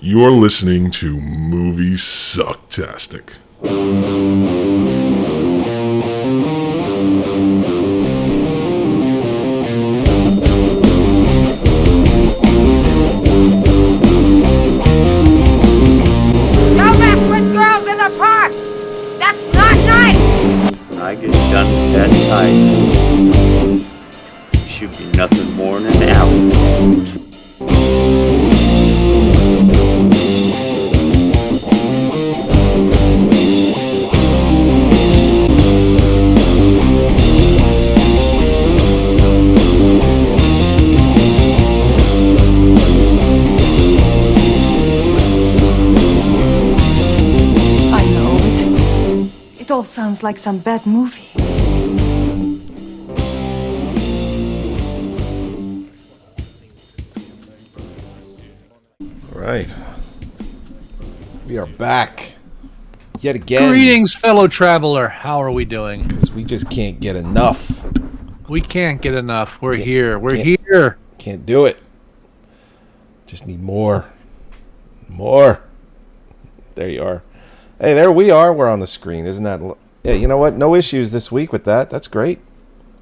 You're listening to Moviesucktastic. No mess with girls in the park! That's not nice! When I get done with that tight, it should be nothing more than an hour. It all sounds like some bad movie. All right. We are back. Yet again. Greetings, fellow traveler. How are we doing? 'Cause we just can't get enough. We can't get enough. We're here. We're here. Can't do it. Just need more. More. There you are. Hey, there we are. We're on the screen. Isn't that... Yeah, you know what? No issues this week with that. That's great.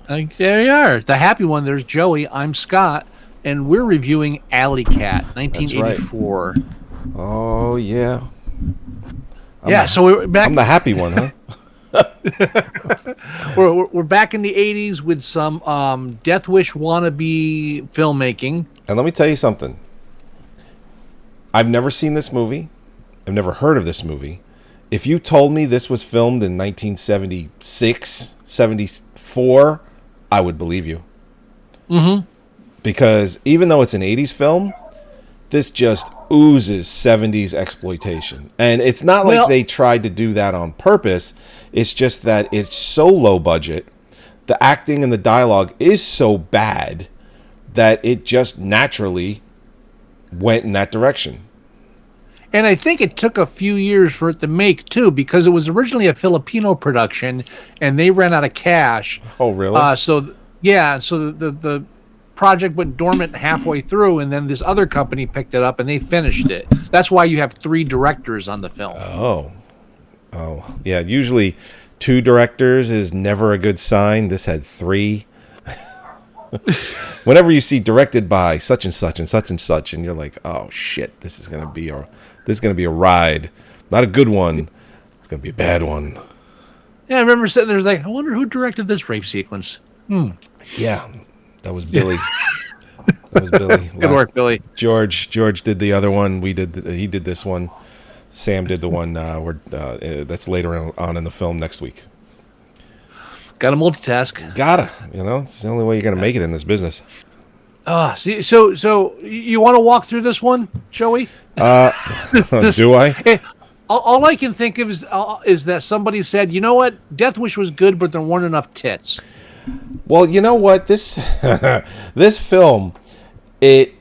There you are. The happy one. There's Joey. I'm Scott. And we're reviewing Alley Cat, 1984. Right. Oh, yeah. So we're back. I'm the happy one, huh? we're back in the 80s with some Death Wish wannabe filmmaking. And let me tell you something. I've never seen this movie. I've never heard of this movie. If you told me this was filmed in 1976, 74, I would believe you. Mm-hmm. Because even though it's an 80s film, this just oozes 70s exploitation. And it's not like they tried to do that on purpose. It's just that it's so low budget. The acting and the dialogue is so bad that it just naturally went in that direction. And I think it took a few years for it to make, too, because it was originally a Filipino production, and they ran out of cash. Oh, really? So the project went dormant halfway through, and then this other company picked it up, and they finished it. That's why you have 3 directors on the film. Oh, yeah. Usually 2 directors is never a good sign. This had 3. Whenever you see directed by such and such and such and such, and you're like, oh shit, this is gonna be a ride, not a good one. It's gonna be a bad one. Yeah, I remember sitting there, like, I wonder who directed this rape sequence. Yeah, that was Billy. That was Billy. Good work, Billy. George did the other one. He did this one. Sam did the one that's later on in the film next week. Gotta multitask. Gotta. It's the only way you're gonna make it in this business. So you want to walk through this one, Joey? Do I? All I can think of is that somebody said, you know what, Death Wish was good, but there weren't enough tits. Well, you know what, this this film, it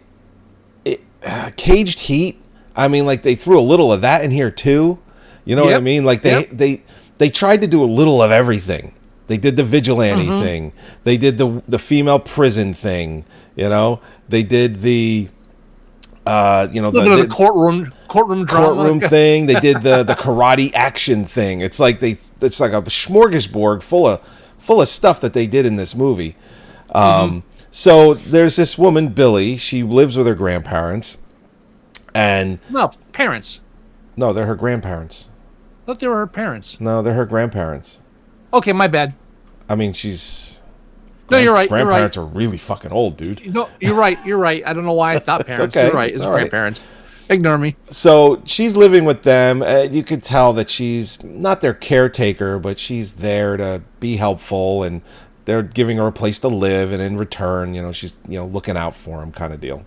Caged Heat. I mean, like, they threw a little of that in here too. You know what I mean? Like they tried to do a little of everything. They did the vigilante thing. They did the female prison thing. They did the the courtroom drama thing. They did the karate action thing. It's like a smorgasbord full of stuff that they did in this movie. So there's this woman, Billy. She lives with her grandparents, and parents. No, they're her grandparents. I thought they were her parents. No, they're her grandparents. Okay, my bad. I mean, she's... No, you're right. Grandparents are really fucking old, dude. No, you're right. I don't know why I thought parents. Okay. You're right. It's grandparents. Ignore me. So she's living with them. You could tell that she's not their caretaker, but she's there to be helpful, and they're giving her a place to live, and in return, she's looking out for them, kind of deal.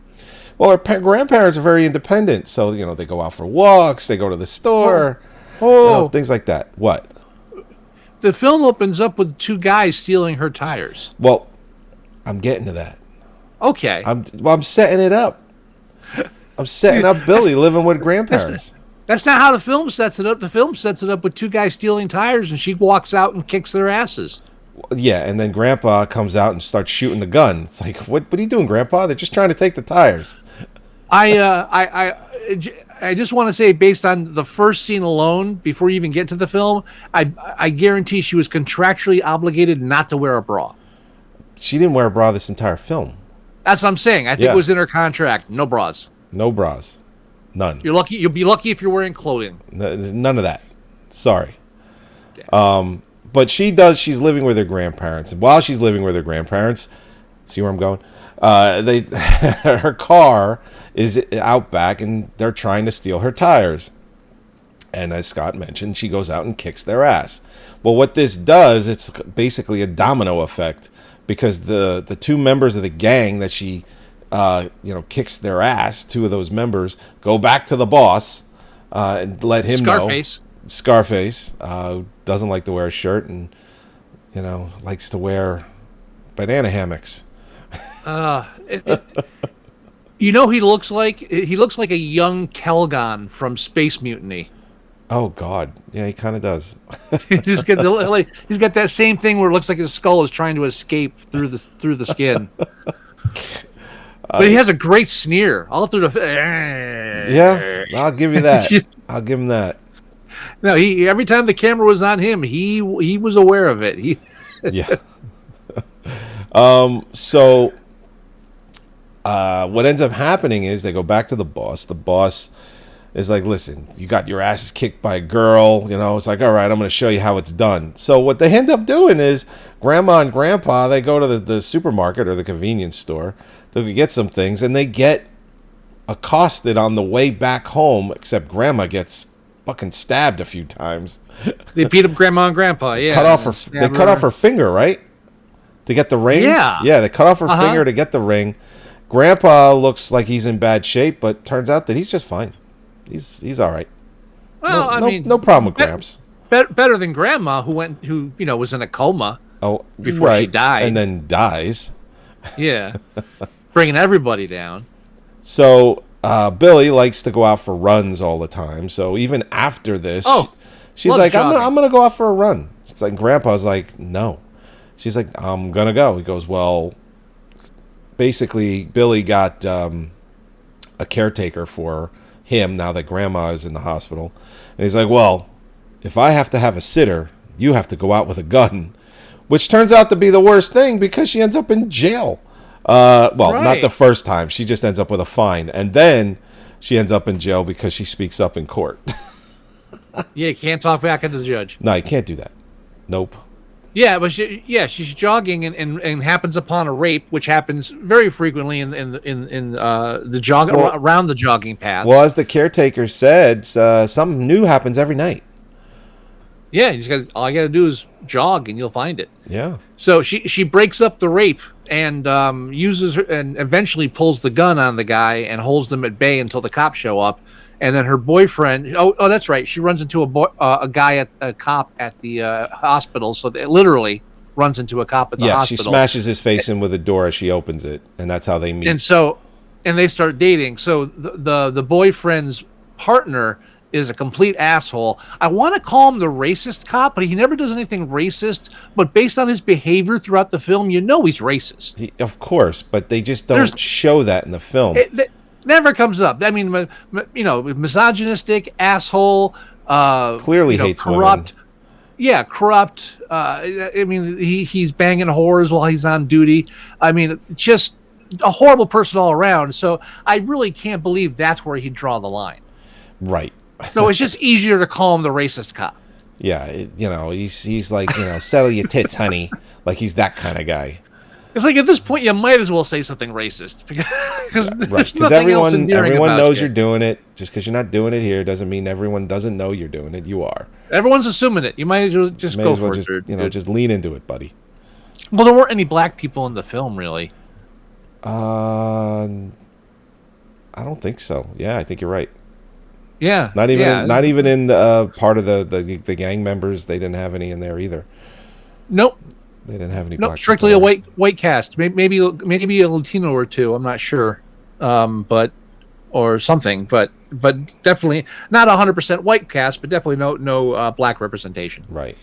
Well, her grandparents are very independent, so they go out for walks, they go to the store, things like that. What? The film opens up with 2 guys stealing her tires. Well, I'm getting to that. Okay. I'm setting it up. I'm setting up Billy living with grandparents. That's not how the film sets it up. The film sets it up with 2 guys stealing tires, and she walks out and kicks their asses. Yeah, and then Grandpa comes out and starts shooting the gun. It's like, what are you doing, Grandpa? They're just trying to take the tires. I I just want to say, based on the first scene alone, before you even get to the film, I guarantee she was contractually obligated not to wear a bra. She didn't wear a bra this entire film. That's what I'm saying. I think it was in her contract. No bras. No bras. None. You're lucky. You'll be lucky if you're wearing clothing. None of that. Sorry. But she does. She's living with her grandparents, and while she's living with her grandparents, see where I'm going? Her car is out back, and they're trying to steal her tires. And as Scott mentioned, she goes out and kicks their ass. Well, what this does, it's basically a domino effect, because the two members of the gang that she kicks their ass, two of those members go back to the boss and let him know. Scarface doesn't like to wear a shirt, and likes to wear banana hammocks. He looks like a young Kelgon from Space Mutiny. Oh God, yeah, he kind of does. he's got that same thing where it looks like his skull is trying to escape through the skin. But he has a great sneer all through the. Yeah, I'll give you that. I'll give him that. No, every time the camera was on him, he was aware of it. Yeah. So what ends up happening is they go back to the boss. The boss is like, listen, you got your asses kicked by a girl. It's like, all right, I'm going to show you how it's done. So what they end up doing is Grandma and Grandpa, they go to the supermarket or the convenience store to get some things, and they get accosted on the way back home, except Grandma gets fucking stabbed a few times. They beat up Grandma and Grandpa, yeah. They cut off her finger, right? To get the ring? Yeah. Yeah, they cut off her finger to get the ring. Grandpa looks like he's in bad shape, but turns out that he's just fine. He's all right. Well, no problem with Gramps. Better than Grandma, who was in a coma. Oh, before she died, and then dies. Yeah, bringing everybody down. So Billy likes to go out for runs all the time. So even after this, she's like, I'm gonna go out for a run. It's like Grandpa's like, no. She's like, I'm gonna go. He goes, well, basically, Billy got a caretaker for him now that Grandma is in the hospital, and he's like, well, if I have to have a sitter, you have to go out with a gun, which turns out to be the worst thing because she ends up in jail. Not the first time. She just ends up with a fine, and then she ends up in jail because she speaks up in court. Yeah, you can't talk back at the judge. No, you can't do that. Nope. Yeah, but she's jogging and happens upon a rape, which happens very frequently in the jog around the jogging path. Well, as the caretaker said, something new happens every night. Yeah, all you got to do is jog and you'll find it. Yeah. So she breaks up the rape and uses her and eventually pulls the gun on the guy and holds them at bay until the cops show up. And then her boyfriend. Oh, that's right. She runs into a cop at the hospital. So it literally runs into a cop at the hospital. Yeah, she smashes his face in with a door as she opens it, and that's how they meet. And they start dating. So the boyfriend's partner is a complete asshole. I want to call him the racist cop, but he never does anything racist. But based on his behavior throughout the film, he's racist. Of course, but they just don't show that in the film. Never comes up. I mean, misogynistic asshole. Clearly hates corrupt. women. Yeah, corrupt. I mean, he's banging whores while he's on duty. I mean, just a horrible person all around. So I really can't believe that's where he'd draw the line. Right. No, it's just easier to call him the racist cop. Yeah, he's like, settle your tits, honey. Like he's that kind of guy. It's like at this point you might as well say something racist because everyone knows you're doing it. Just because you're not doing it here doesn't mean everyone doesn't know you're doing it. You are. Everyone's assuming it. You might as well just go for it. Just lean into it, buddy. Well, there weren't any black people in the film, really. I don't think so. Yeah, I think you're right. Yeah. Not even in part of the gang members. They didn't have any in there either. Nope. They didn't have any. Nope. Strictly a white cast. Maybe a Latino or two. I'm not sure. Or something. But definitely not 100% white cast. But definitely no black representation. Right.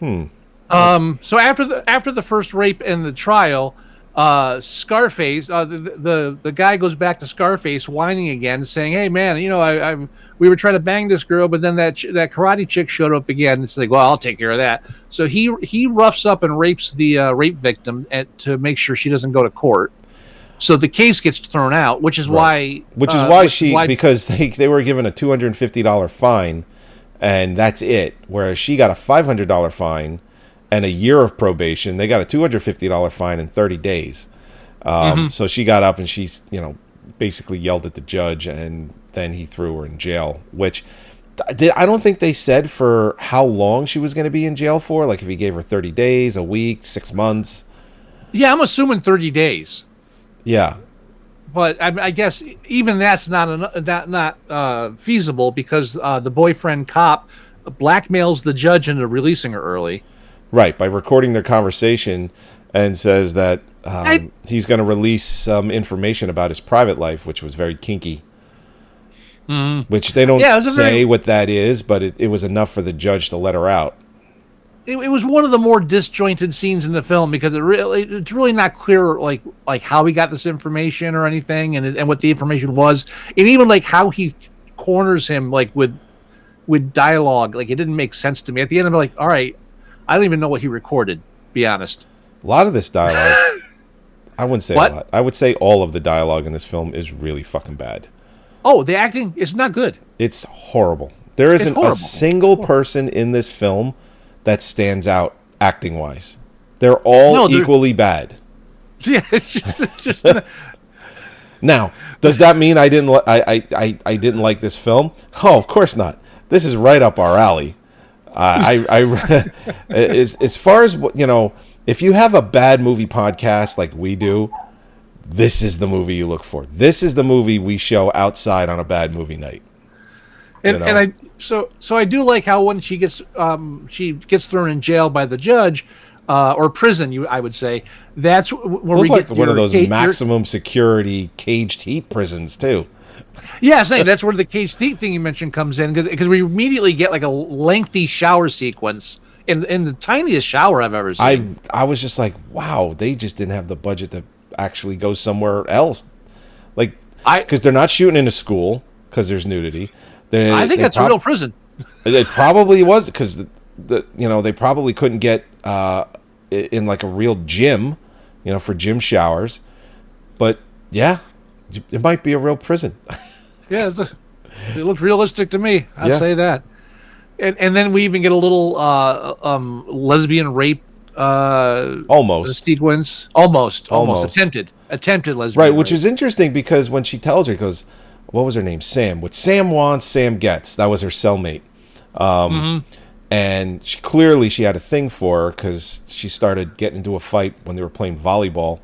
So after the first rape and the trial, Scarface, the guy goes back to Scarface whining again, saying, "Hey man, we were trying to bang this girl, but then that karate chick showed up again." It's like, well, I'll take care of that. So he roughs up and rapes the rape victim to make sure she doesn't go to court. So the case gets thrown out, which is why because they were given a $250 fine, and that's it. Whereas she got a $500 fine and a year of probation. They got a $250 fine in 30 days. So she got up and she's, basically yelled at the judge, and then he threw her in jail, which I don't think they said for how long she was going to be in jail for. Like if he gave her 30 days, a week, 6 months. Yeah, I'm assuming 30 days. Yeah. But I guess even that's not feasible because the boyfriend cop blackmails the judge into releasing her early. Right, by recording their conversation, and says that he's going to release some information about his private life, which was very kinky. Which they don't say what that is, but it was enough for the judge to let her out. It was one of the more disjointed scenes in the film because it's really not clear like how he got this information or anything, and what the information was, and even like how he corners him like with dialogue. Like it didn't make sense to me. At the end, I'm like, all right. I don't even know what he recorded, be honest. A lot of this dialogue, I wouldn't say a lot. I would say all of the dialogue in this film is really fucking bad. Oh, the acting is not good. It's horrible. There isn't a single person in this film that stands out acting-wise. They're all equally bad. Yeah, it's just Now, does that mean I didn't like this film? Oh, of course not. This is right up our alley. As far as if you have a bad movie podcast like we do, this is the movie you look for. This is the movie we show outside on a bad movie night. So I do like how when she gets thrown in jail by the judge or prison, I would say that's where we get one of those maximum security caged heat prisons too. Yeah, I'm saying that's where the caged heat thing you mentioned comes in because we immediately get like a lengthy shower sequence in the tiniest shower I've ever seen. I was just like, wow, they just didn't have the budget to actually go somewhere else, like because they're not shooting in a school because there's nudity. I think that's a real prison. It probably was because they probably couldn't get in like a real gym, for gym showers, but yeah. It might be a real prison. Yeah, it looked realistic to me. I'd say that. And then we even get a little lesbian rape almost sequence. Almost attempted lesbian right, which rape. is interesting because when she tells her, goes, what was her name? Sam. What Sam wants, Sam gets. That was her cellmate. And she had a thing for her because she started getting into a fight when they were playing volleyball.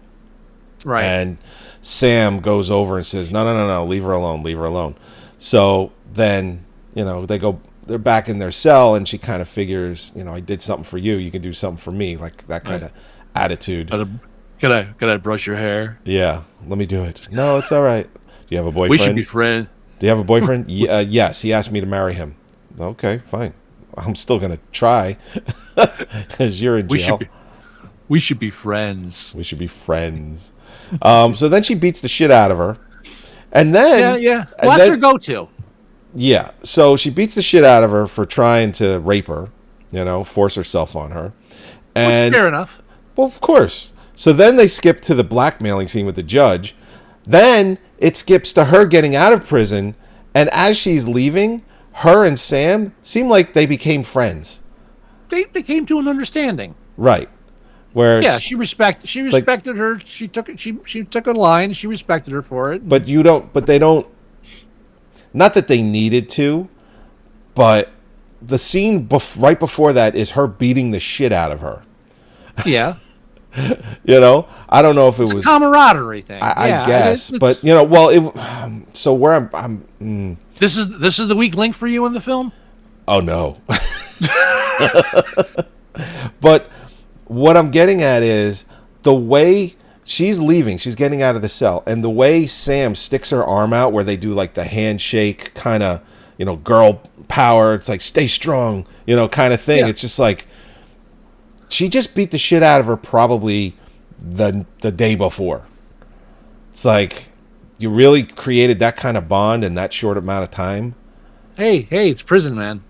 Right. And Sam goes over and says, no, leave her alone. So then, they're back in their cell, and she kind of figures, I did something for you, you can do something for me, like that kind of attitude. Can I brush your hair? Yeah, let me do it. No, it's all right. Do you have a boyfriend? We should be friends. Do you have a boyfriend? Yes, he asked me to marry him. Okay, fine. I'm still going to try because you're in jail. We should be friends. We should be friends. So then she beats the shit out of her. And then... Yeah. Well, that's her go-to. Yeah. So she beats the shit out of her for trying to rape her, force herself on her. And fair enough. Well, of course. So then they skip to the blackmailing scene with the judge. Then it skips to her getting out of prison. And as she's leaving, her and Sam seem like they became friends. They came to an understanding. Right. Where she respected her. She took a line. She respected her for it. But they don't. Not that they needed to, but the scene right before that is her beating the shit out of her. Yeah. I don't know if it was a camaraderie thing. I guess, but so where I'm. This is the weak link for you in the film. Oh no. But what I'm getting at is the way she's leaving, she's getting out of the cell, and the way Sam sticks her arm out, where they do like the handshake kind of, girl power. It's like stay strong, kind of thing. Yeah. It's just like she just beat the shit out of her probably the day before. It's like you really created that kind of bond in that short amount of time. Hey, it's prison, man.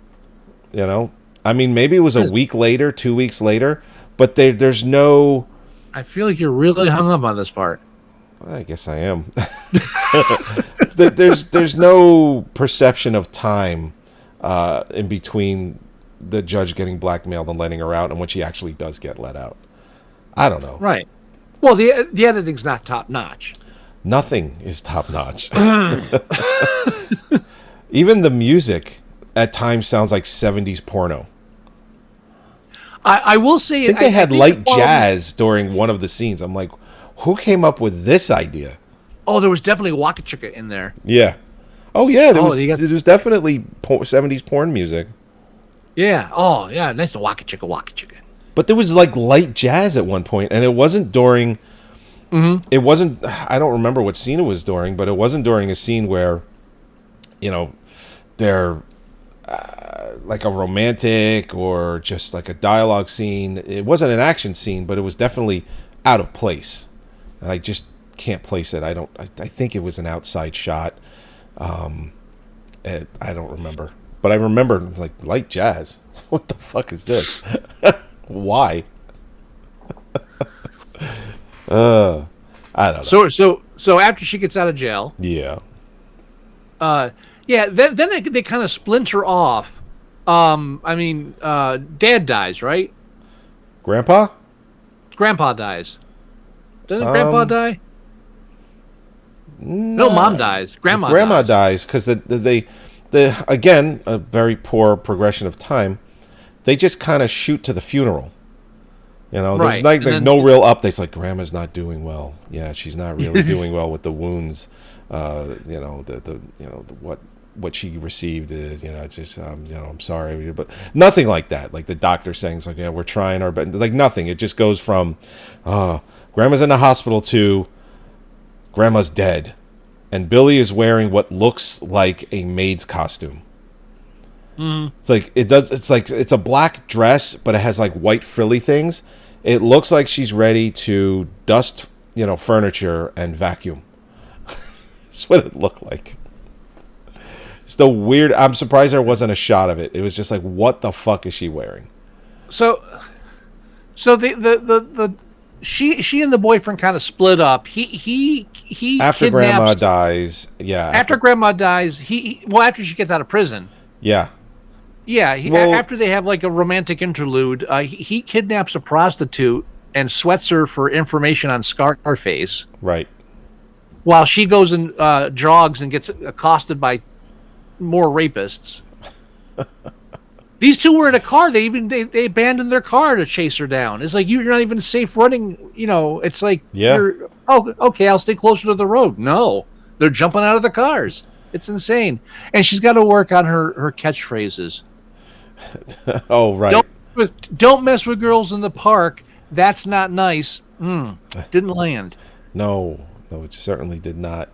You know, I mean, maybe it was a week later, 2 weeks later, but there's no. I feel like you're really hung up on this part. I guess I am. There's no perception of time in between the judge getting blackmailed and letting her out and when she actually does get let out. I don't know. Right. Well, the editing's not top notch. Nothing is top notch. Even the music at times sounds like 70s porno. I will say, I think they had light jazz during one of the scenes. I'm like, who came up with this idea? Oh, there was definitely Waka Chicka in there. Yeah. Oh, yeah. There was definitely 70s porn music. Yeah. Oh, yeah. Nice to Waka Chicka, Waka Chicka. But there was like light jazz at one point, and it wasn't during. Mm-hmm. It wasn't. I don't remember what scene it was during, but it wasn't during a scene where, you know, they're like a romantic or just like a dialogue scene. It wasn't an action scene, but it was definitely out of place, and I just can't place it. I think it was an outside shot. I don't remember, but I remember like light jazz. What the fuck is this? Why? I don't know. So after she gets out of jail, yeah. Then they kind of splinter off. Dad dies, right? Grandpa dies. Doesn't Grandpa die? No, Mom dies. Grandma dies because they again, a very poor progression of time. They just kind of shoot to the funeral. You know, there's like no real updates. Like, Grandma's not doing well. Yeah, she's not really doing well with the wounds. What she received. I'm sorry, but nothing like that. Like the doctor saying, it's like, yeah, we're trying our best. Like nothing. It just goes from, Grandma's in the hospital to, Grandma's dead, and Billy is wearing what looks like a maid's costume. It's like it's a black dress, but it has like white frilly things. It looks like she's ready to dust, furniture and vacuum. That's what it looked like. It's the weird. I'm surprised there wasn't a shot of it. It was just like, what the fuck is she wearing? So the she and the boyfriend kind of split up. He after Grandma dies. Yeah. After Grandma dies, after she gets out of prison. Yeah. Yeah, after they have like a romantic interlude, he kidnaps a prostitute and sweats her for information on Scarface. Right. While she goes and jogs and gets accosted by more rapists. These two were in a car. They abandoned their car to chase her down. It's like you're not even safe running. It's like, okay, I'll stay closer to the road. No, they're jumping out of the cars. It's insane, and she's got to work on her catchphrases. Oh, right. Don't mess with girls in the park. That's not nice. Didn't land. No, it certainly did not.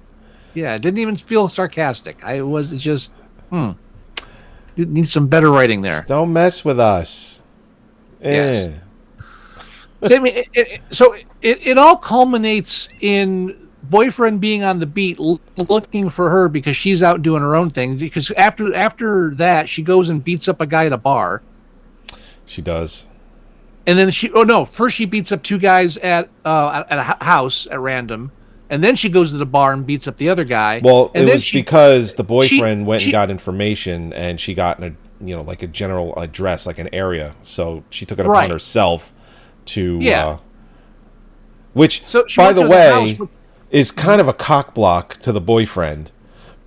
Yeah, it didn't even feel sarcastic. I was just, It needs some better writing there. Just don't mess with us. Yes. So it all culminates in boyfriend being on the beat looking for her because she's out doing her own thing, because after that she goes and beats up a guy at a bar. She does. And then first she beats up two guys at a house at random, and then she goes to the bar and beats up the other guy. Well, it was because the boyfriend went and got information, and she got like a general address, like an area, so she took it upon herself to which, by the way, is kind of a cock block to the boyfriend,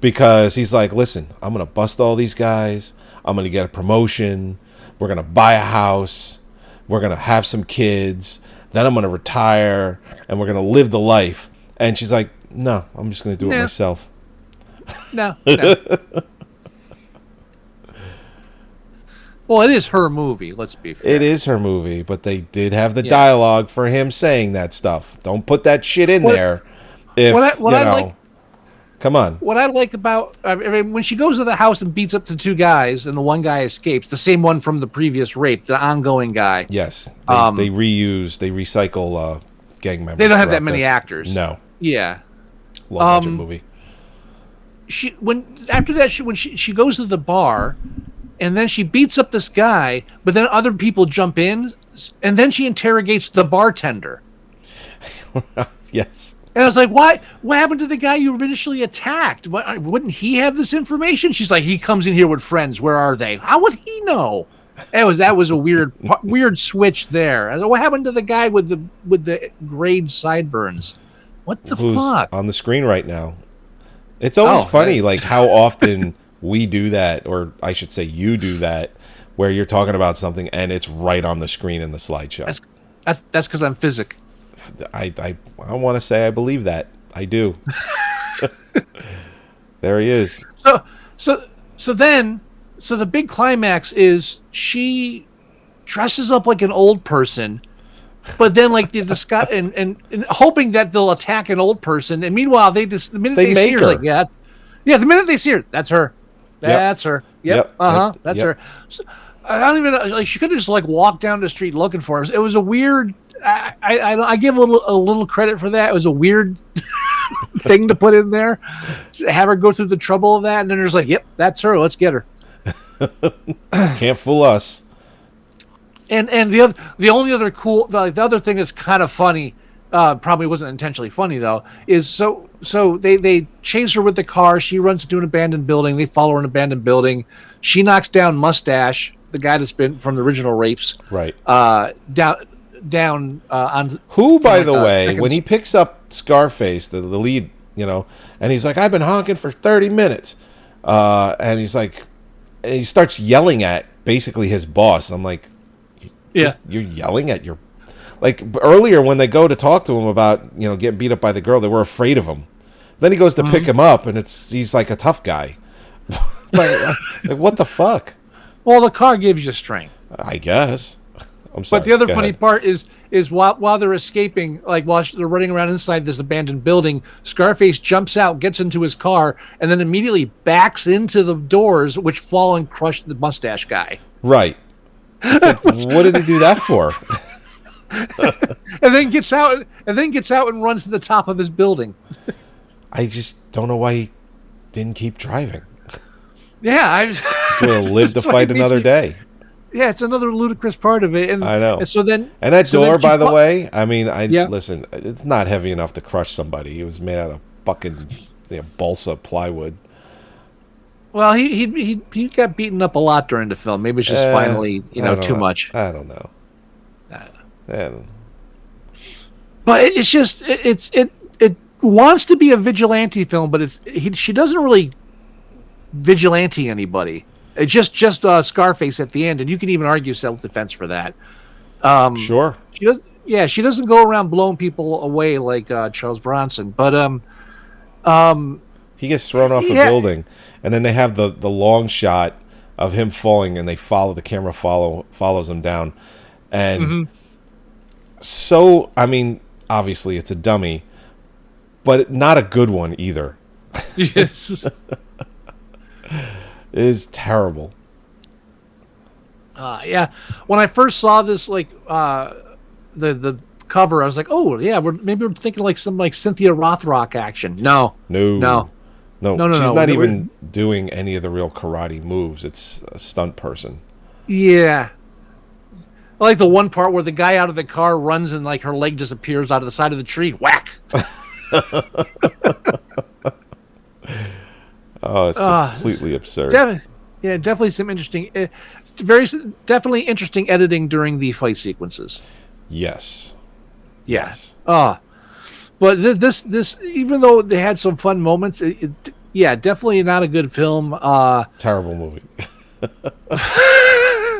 because he's like, listen, I'm going to bust all these guys. I'm going to get a promotion. We're going to buy a house. We're going to have some kids. Then I'm going to retire, and we're going to live the life. And she's like, no, I'm just going to do it myself. No. Well, it is her movie, let's be fair. It is her movie, but they did have the dialogue for him saying that stuff. Don't put that shit in there. Come on. What I like about when she goes to the house and beats up the two guys, and the one guy escapes, the same one from the previous rape, the ongoing guy. Yes, they recycle gang members. They don't have that throughout many this. actors. No. Yeah. Low budget movie. After that, when she goes to the bar, and then she beats up this guy, but then other people jump in, and then she interrogates the bartender. Yes. And I was like, "What? What happened to the guy you initially attacked? Wouldn't he have this information?" She's like, "He comes in here with friends. Where are they? How would he know?" That was a weird switch there. I was like, what happened to the guy with the grayed sideburns? What the fuck? On the screen right now. It's always funny, like how often we do that, or I should say, you do that, where you're talking about something and it's right on the screen in the slideshow. That's because I'm physic. I want to say I believe that. I do. There he is. So then the big climax is she dresses up like an old person, but then like the sky and hoping that they'll attack an old person, and meanwhile the minute they see her, like the minute they see her, that's her. That's her. Yep. That's her. So, I don't even like. She could have just like walked down the street looking for her. It was a weird. I give a little credit for that. It was a weird thing to put in there. Have her go through the trouble of that, and then there's like, yep, that's her. Let's get her. Can't fool us. And the only other cool the other thing that's kind of funny, probably wasn't intentionally funny though, is so they chase her with the car. She runs into an abandoned building. They follow her in an abandoned building. She knocks down Mustache, the guy that's been from the original rapes. Right. Down on who, by the way, when he picks up Scarface, the lead, and he's like, I've been honking for 30 minutes, and he's like, and he starts yelling at basically his boss. I'm like, you're yelling at your, like earlier when they go to talk to him about getting beat up by the girl, they were afraid of him. Then he goes to pick him up, and he's like a tough guy. like what the fuck? Well, the car gives you strength, I guess. I'm sorry. But the other funny part is while they're escaping, like while they're running around inside this abandoned building, Scarface jumps out, gets into his car, and then immediately backs into the doors, which fall and crush the Mustache guy. Right. Like, what did he do that for? and then gets out and runs to the top of his building. I just don't know why he didn't keep driving. Yeah, I would have lived to fight another day. Yeah, it's another ludicrous part of it. And I know. And so then, and that door, by the way, I mean, Yeah. listen, it's not heavy enough to crush somebody. It was made out of fucking balsa plywood. Well, he got beaten up a lot during the film. Maybe it's just finally, too much. I don't know. But it's just it wants to be a vigilante film, but she doesn't really vigilante anybody. It's just Scarface at the end, and you can even argue self-defense for that. Sure. She doesn't go around blowing people away like Charles Bronson, but he gets thrown off a building, and then they have the long shot of him falling, and the camera follows him down, and so I mean, obviously it's a dummy, but not a good one either. Yes. It is terrible. Yeah. When I first saw this, like the cover, I was like, "Oh, yeah, maybe we're thinking like some like Cynthia Rothrock action." No. She's not even doing any of the real karate moves. It's a stunt person. Yeah. I like the one part where the guy out of the car runs and like her leg disappears out of the side of the tree. Whack. Oh, it's completely absurd. Definitely some interesting, definitely interesting editing during the fight sequences. Yes. But this even though they had some fun moments, definitely not a good film. Terrible movie.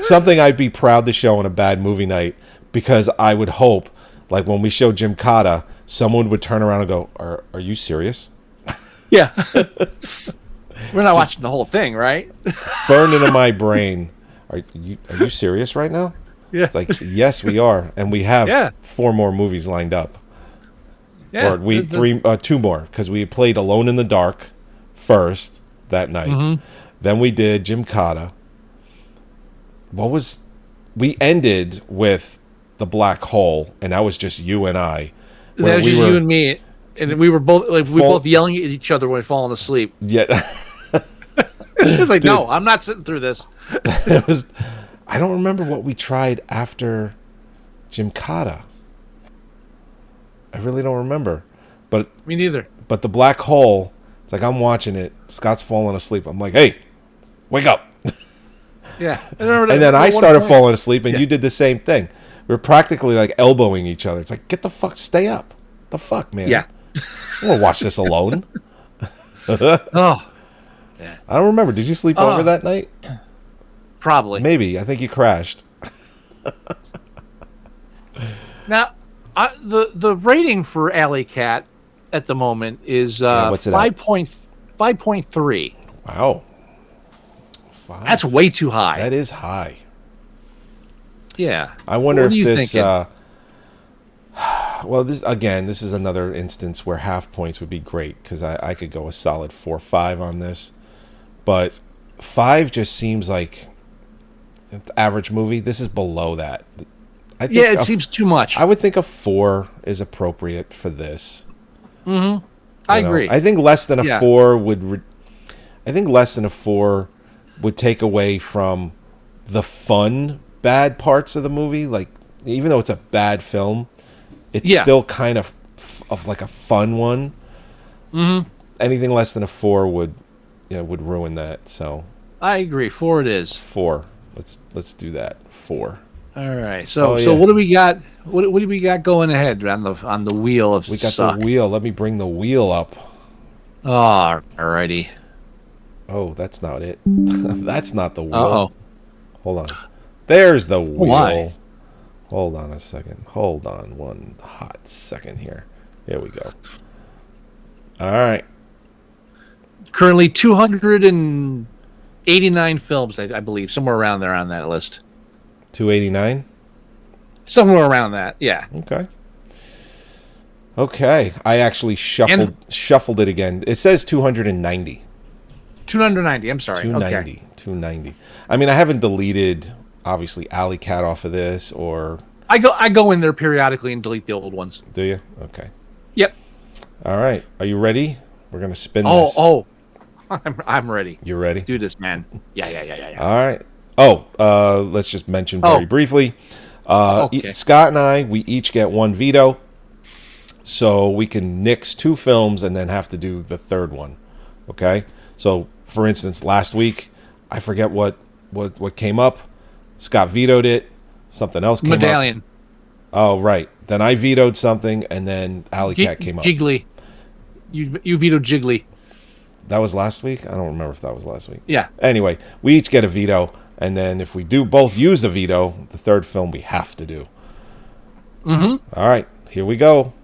Something I'd be proud to show on a bad movie night, because I would hope, like when we show Jim Cotta, someone would turn around and go, "Are you serious?" Yeah. We're not watching the whole thing, right? Burned into my brain. Are you serious right now? Yeah. It's like, yes, we are, and we have 4 more movies lined up. Yeah. Or 2 more, because we played Alone in the Dark first that night. Then we did Jim Cotta. We ended with The Black Hole, and that was just you and I. That was just you and me, and we were both both yelling at each other when we falling asleep. Yeah. It's like, no, I'm not sitting through this. It was. I don't remember what we tried after Gymkata. I really don't remember. But me neither. But the black hole, it's like I'm watching it. Scott's falling asleep. I'm like, hey, wake up. Yeah. And then I started falling asleep, and you did the same thing. We were practically like elbowing each other. It's like, get the fuck, stay up. The fuck, man. Yeah. I don't want to watch this alone. Oh. Yeah. I don't remember. Did you sleep over that night? Probably. Maybe. I think you crashed. Now, the rating for Alley Cat at the moment is what's it at? 5.3. Wow. 5. That's way too high. That is high. Yeah. I wonder if this. Well, this is another instance where half points would be great because I could go a solid 4 or 5 on this, but 5 just seems like an average movie. This is below that. I think it seems too much. I would think a 4 is appropriate for this. Mm-hmm. I agree. I think less than a 4 would. I think less than a 4 would take away from the fun bad parts of the movie. Like, even though it's a bad film, it's still kind of like a fun one. Mm-hmm. Anything less than a 4 would ruin that. So I agree. 4 it is. 4. Let's do that. 4. All right. So what do we got? What do we got going ahead on the wheel of? We got the wheel. Let me bring the wheel up. Oh, alrighty. Oh, that's not it. That's not the wheel. Uh-oh. Hold on. There's the wheel. Why? Hold on a second. Hold on one hot second here. Here we go. All right. Currently 289 films, I believe, somewhere around there on that list. 289? Somewhere around that, yeah. Okay. I actually shuffled it again. It says 290. 290, I'm sorry. 290. Okay. 290. I mean, I haven't deleted, obviously, Alley Cat off of this, or... I go in there periodically and delete the old ones. Do you? Okay. Yep. All right. Are you ready? We're going to spin this. Oh. I'm ready. You ready? Do this, man. Yeah. All right. Oh, let's just mention very briefly. Okay. Scott and I, we each get one veto. So we can nix 2 films and then have to do the third one. Okay? So, for instance, last week, I forget what came up. Scott vetoed it. Something else came Medallion. up. Oh, right. Then I vetoed something, and then Alley Cat came up. Jiggly. You vetoed Jiggly. That was last week? I don't remember if that was last week. Yeah. Anyway, we each get a veto, and then if we do both use the veto, the third film we have to do. Mm-hmm. All right, here we go.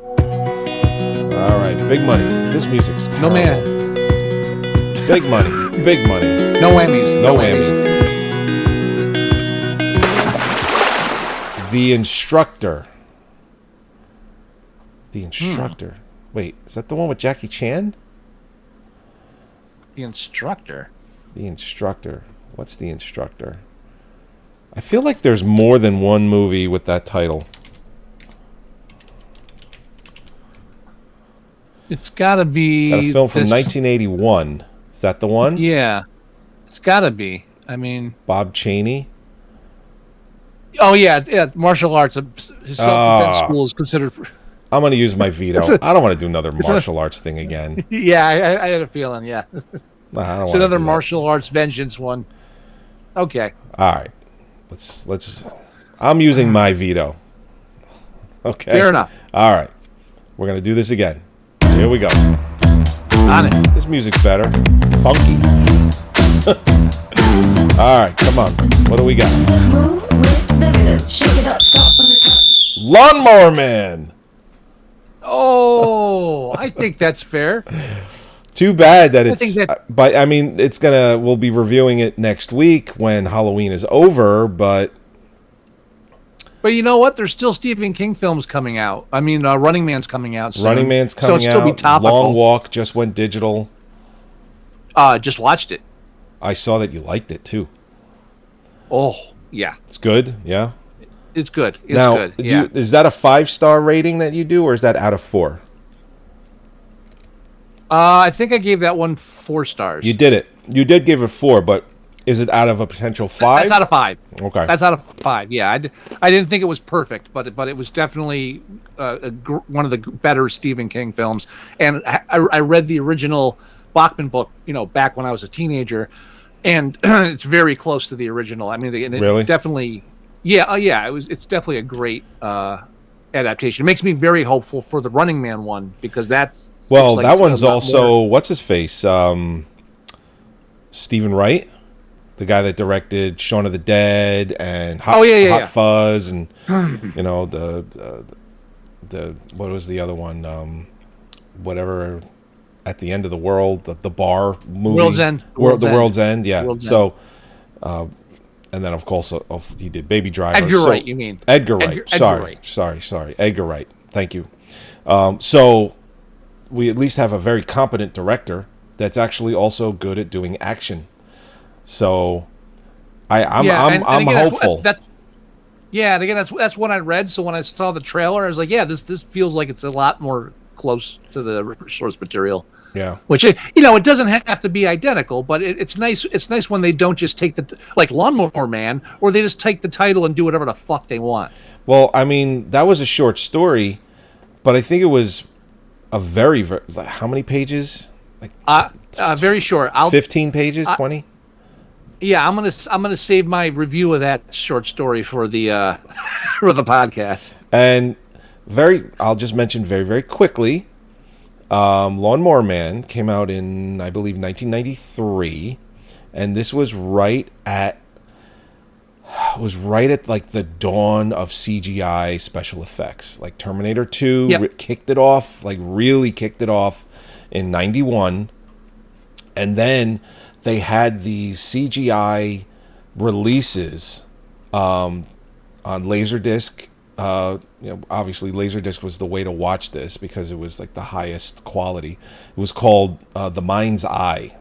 All right, big money. This music's terrible. No man. Big money. Big money. No whammies. No whammies. The Instructor. The Instructor. Wait, is that the one with Jackie Chan? The Instructor. The Instructor. What's The Instructor? I feel like there's more than one movie with that title. It's got to be... Got a film from 1981. Is that the one? Yeah. It's got to be. I mean... Bob Chaney? Oh, yeah. Martial arts. His self-defense school is considered... I'm going to use my veto. I don't want to do another martial arts thing again. Yeah, I had a feeling, yeah. Nah, I don't it's want another martial arts vengeance one. Okay. All right. Let's. I'm using my veto. Okay. Fair enough. All right. We're going to do this again. Here we go. On it. This music's better. It's funky. All right, come on. What do we got? Move with the rhythm. Shake it up, stop on the top. Lawnmower Man. Oh, I think that's fair. Too bad that but I mean, we'll be reviewing it next week when Halloween is over, but you know what? There's still Stephen King films coming out. I mean, Running Man's coming out soon. Running Man's coming so it'll out. Be topical. Long Walk just went digital. Just watched it. I saw that you liked it too. Oh, yeah. It's good, yeah? It's good. It's Now, good. Yeah. is that a 5-star rating that you do, or is that out of 4? I think I gave that one 4 stars. You did it. You did give it 4, but is it out of a potential 5? That's out of 5. Okay. That's out of 5. Yeah, I didn't think it was perfect, but it was definitely one of the better Stephen King films. And I read the original Bachman book, back when I was a teenager, and it's very close to the original. I mean, Really? Definitely. Yeah. Yeah. It's definitely a great adaptation. It makes me very hopeful for the Running Man one, because that's that one's also what's his face, Stephen Wright, the guy that directed Shaun of the Dead and Hot Fuzz, and the what was the other one? Whatever, at the end of the world, the bar movie, World's End. World's End. Yeah. World's so, and then of course he did Baby Driver. Edgar Wright, you mean? Edgar Wright. Sorry. Edgar Wright. Thank you. So we at least have a very competent director that's actually also good at doing action. So I'm hopeful. Yeah, and again, that's what I read. So when I saw the trailer, I was like, yeah, this feels like it's a lot more close to the source material. Yeah. Which it doesn't have to be identical, but it's nice. It's nice when they don't just take like Lawnmower Man, or they just take the title and do whatever the fuck they want. Well, I mean, that was a short story, but I think it was a very how many pages? Like very short. 15 pages, 20. Yeah, I'm gonna save my review of that short story for the for the podcast. And I'll just mention very, very quickly. Lawnmower Man came out in, I believe, 1993, and this was right at like the dawn of CGI special effects. Like Terminator 2 really kicked it off in 91, and then they had these CGI releases on Laserdisc. Obviously Laserdisc was the way to watch this because it was like the highest quality. It was called The Mind's Eye.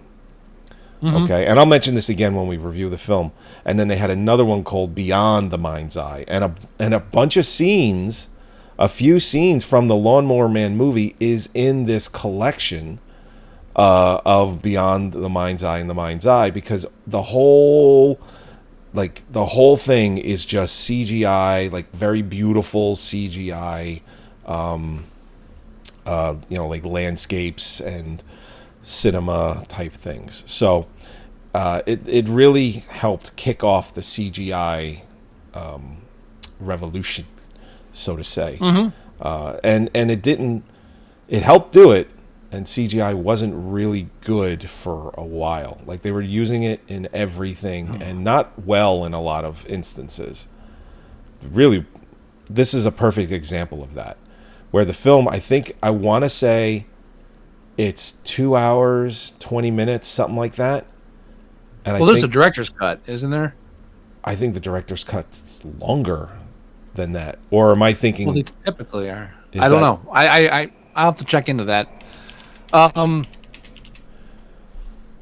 Mm-hmm. Okay, and I'll mention this again when we review the film. And then they had another one called Beyond the Mind's Eye, and a bunch of scenes, a few scenes from the Lawnmower Man movie is in this collection of Beyond the Mind's Eye and the Mind's Eye, because the whole thing is just CGI, like very beautiful CGI, like landscapes and cinema type things. So it really helped kick off the CGI revolution, so to say. Mm-hmm. And it helped do it. And CGI wasn't really good for a while. Like, they were using it in everything and not well in a lot of instances. Really, this is a perfect example of that. Where the film, I want to say it's 2 hours, 20 minutes, something like that. And there's a director's cut, isn't there? I think the director's cut's longer than that. Or am I thinking... Well, they typically are. I don't know. I'll have to check into that.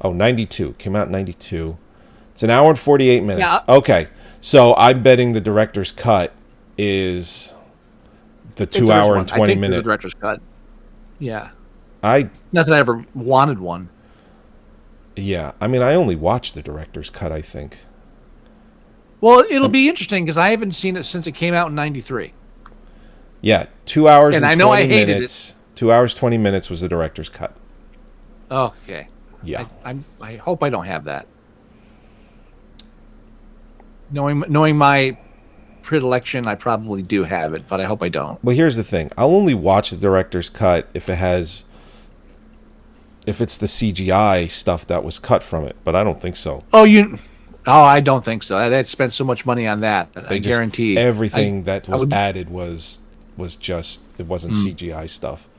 92. Came out in 92. It's an hour and 48 minutes. Yeah. Okay. So I'm betting the director's cut is the 2 hour and 20 minute. The director's cut. Yeah. Not that I ever wanted one. Yeah. I mean, I only watched the director's cut, I think. Well, it'll be interesting because I haven't seen it since it came out in 93. Yeah. 2 hours and 20 I know I hated minutes. 2 hours, 20 minutes was the director's cut. Okay. Yeah. I hope I don't have that. Knowing my predilection, I probably do have it, but I hope I don't. Well, here's the thing. I'll only watch the director's cut if it's the CGI stuff that was cut from it, but I don't think so. Oh, I don't think so. They spent so much money on that. I guarantee everything that was added was just, it wasn't CGI stuff.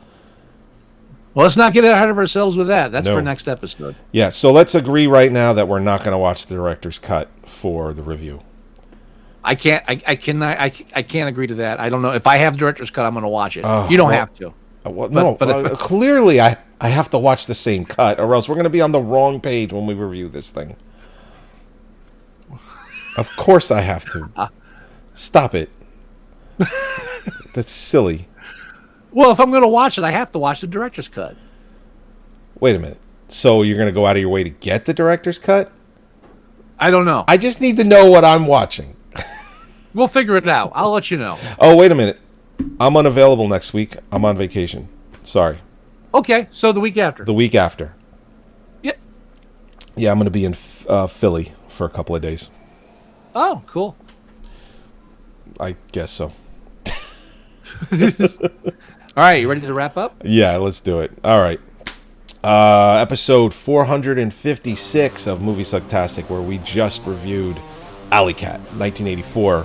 Well, let's not get ahead of ourselves with that. That's for next episode. Yeah, so let's agree right now that we're not going to watch the director's cut for the review. I can't agree to that. I don't know if I have the director's cut. I'm going to watch it. You don't have to. Clearly I have to watch the same cut, or else we're going to be on the wrong page when we review this thing. Of course I have to. Stop it. That's silly. Well, if I'm going to watch it, I have to watch the director's cut. Wait a minute. So you're going to go out of your way to get the director's cut? I don't know. I just need to know what I'm watching. We'll figure it out. I'll let you know. Oh, wait a minute. I'm unavailable next week. I'm on vacation. Sorry. Okay, so the week after. The week after. Yeah. Yeah, I'm going to be in Philly for a couple of days. Oh, cool. I guess so. All right, you ready to wrap up? Yeah, let's do it. All right. Episode 456 of Moviesucktastic, where we just reviewed Alley Cat, 1984.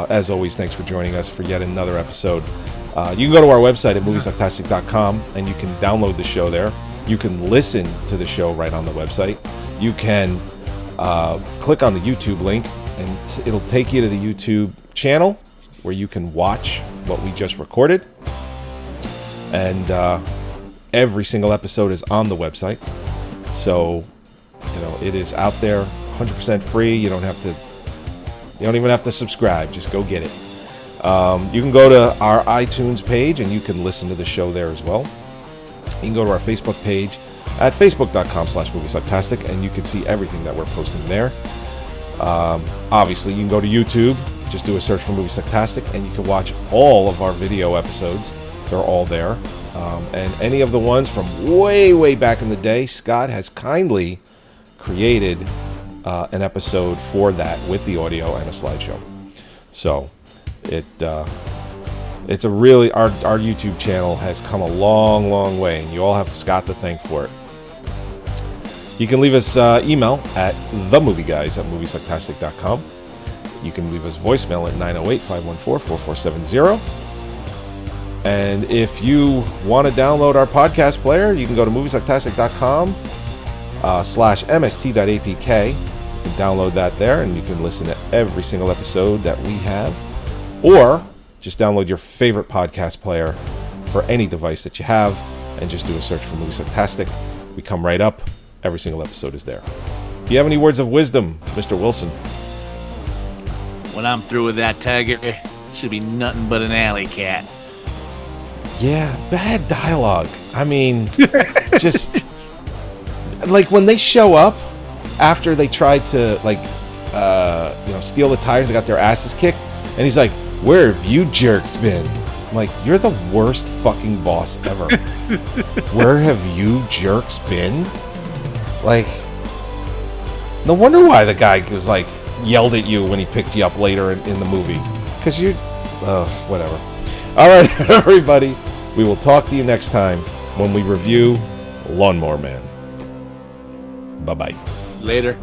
As always, thanks for joining us for yet another episode. You can go to our website at moviesucktastic.com and you can download the show there. You can listen to the show right on the website. You can click on the YouTube link and it'll take you to the YouTube channel where you can watch what we just recorded. And every single episode is on the website. So, it is out there 100% free. You don't even have to subscribe. Just go get it. You can go to our iTunes page and you can listen to the show there as well. You can go to our Facebook page at facebook.com/moviesucktastic and you can see everything that we're posting there. Obviously, you can go to YouTube. Just do a search for Moviesucktastic and you can watch all of our video episodes. They're all there. And any of the ones from way, way back in the day, Scott has kindly created an episode for that with the audio and a slideshow. So it's a really, our YouTube channel has come a long, long way, and you all have Scott to thank for it. You can leave us email at themovieguys@moviesucktastic.com. You can leave us voicemail at 908-514-4470. And if you want to download our podcast player, you can go to moviesucktastic.com /mst.apk. You can download that there, and you can listen to every single episode that we have. Or just download your favorite podcast player for any device that you have, and just do a search for Moviesucktastic. We come right up. Every single episode is there. Do you have any words of wisdom, Mr. Wilson? When I'm through with that tiger, it should be nothing but an alley cat. Yeah, bad dialogue. I mean, just like when they show up after they tried to steal the tires, they got their asses kicked, and he's like, "Where have you jerks been?" I'm like, "You're the worst fucking boss ever." Where have you jerks been? Like, no wonder why the guy was like yelled at you when he picked you up later in the movie, because you, whatever. All right, everybody. We will talk to you next time when we review Lawnmower Man. Bye-bye. Later.